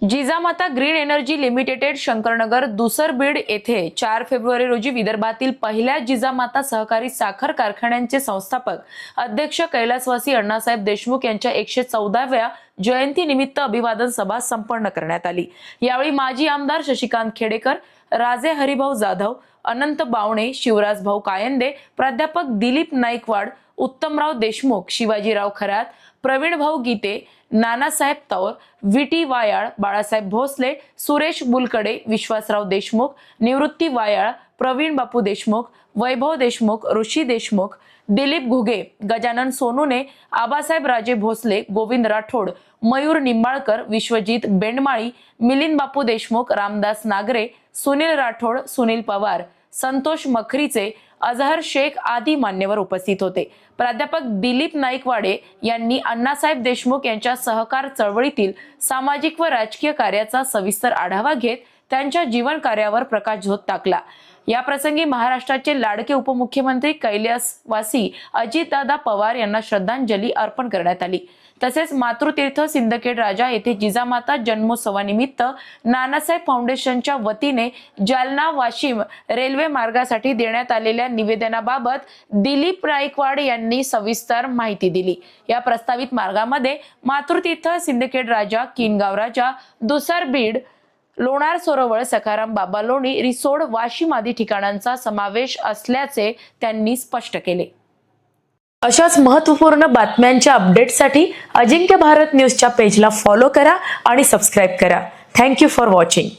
Jijamata green energy limited Shankarnagar दुसर बीड येथे 4 February रोजी विदर्भातील पहिल्या जिजामाता सहकारी साखर कारखान्यांचे संस्थापक अध्यक्ष कैलासवासी अण्णासाहेब देशमुख यांच्या 114व्या जयंतीनिमित्त अभिवादन सभा संपन्न करण्यात आली। यावेळी माजी आमदार शशिकांत खेडेकर, राजे हरिभाऊ जाधव, अनंत बावणे, शिवराज भाऊ कायंदे, प्राध्यापक दिलीप नाईकवाड, उत्तमराव देशमुख, शिवाजीराव खरात, प्रवीण भाऊ गीते, नानासाहेब तौर, व्हीटी वायाळ, बाळासाहेब भोसले, सुरेश बुलकडे, विश्वासराव देशमुख, निवृत्ती वायाळ, प्रवीण बापू देशमुख, वैभव देशमुख, ऋषी देशमुख, दिलीप घुगे, गजानन सोनुने, आबासाहेब राजे भोसले, गोविंद राठोड, मयूर निंबाळकर, विश्वजित बेंडमाळी, मिलिंद बापू देशमुख, रामदास नागरे, सुनील राठोड, सुनील पवार, संतोष मखरीचे, अजहर शेख आदी मान्यवर उपस्थित होते। प्राध्यापक दिलीप नाईकवाडे यांनी अण्णासाहेब देशमुख यांच्या सहकार चळवळीतील सामाजिक व राजकीय कार्याचा सविस्तर आढावा घेत त्यांच्या जीवन कार्यावर प्रकाशझोत टाकला। या प्रसंगी महाराष्ट्राचे लाडके उपमुख्यमंत्री कैलासवासी अजितदादा पवार यांना श्रद्धांजली अर्पण करण्यात आली। तसेच मातृतीर्थ सिंदखेड राजा येथे जिजामाता जन्मोत्सवानिमित्त नानासाहेब फाउंडेशनच्या वतीने जालना वाशिम रेल्वे मार्गासाठी देण्यात आलेल्या निवेदनाबाबत दिलीप नाईकवाड यांनी सविस्तर माहिती दिली। या प्रस्तावित मार्गामध्ये मातृतीर्थ सिंदखेड राजा, किनगाव राजा, दुसर बीड, लोणार सरोवर, सखाराम बाबा लोणी, रिसोड, वाशिम आदी ठिकाणांचा समावेश असल्याचे त्यांनी स्पष्ट केले। अशाच महत्त्वपूर्ण बातम्यांच्या अपडेटसाठी अजिंक्य भारत न्यूजच्या पेजला फॉलो करा आणि सबस्क्राइब करा। Thank you for watching.